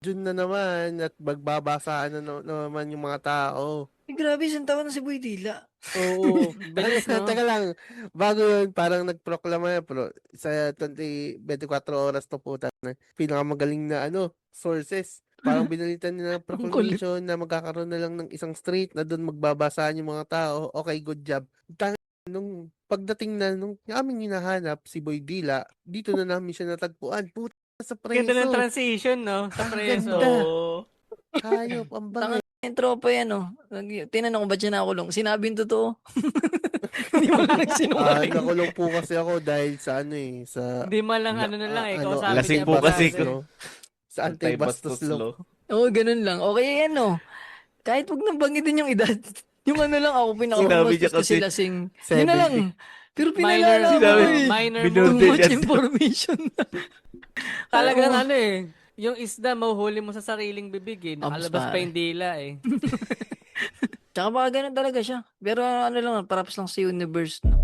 June na naman at magbabasaan na naman yung mga tao. Grabe, isang taon na si Boy Dila. Oo. Bilis, no? Teka lang. Bago yun, parang nagproklama yan, pero sa 24 oras to po na pinakamagaling na sources. Parang binalitan nila ng Ang kulit. proclamation na magkakaroon na lang ng isang street na doon magbabasaan yung mga tao. Okay, good job. Nung pagdating na nung aming hinahanap si Boy Dila, dito na namin siya natagpuan. Puta sa Ganda ng preso. transition, no? Sa Ang preso. ganda. Oo. Hayop, ang Tanga bangay. yung tropa yan, oh. Tinanong ko ba't siya nakulong? Sinabi yung totoo. Hindi mo lang nagsinungaling. Nakulong po kasi ako dahil sa sa Hindi man lang ano na lang eh. Kausapin lasing niya po pa kasi dati. ko. no? Sa anti-bastos Anti-bastos law. law. Oo, ganun lang. Okay yan, oh. Kahit wag nang banggitin yung edad. Yung ano lang ako, Sinabi pinakamastos niya kasi kasi lasing. Yun na 70. lang. Pero Minor, pinalala mo Sinabi- eh. minor Binurden Too move. much niya. information na. Talagang Oo. ano eh. Yung isda, mahuhuli mo sa sariling bibig eh. Nakalabas pa pare. yung dila eh. Tsaka baka ganun talaga siya. Pero ano lang, props lang sa universe. No?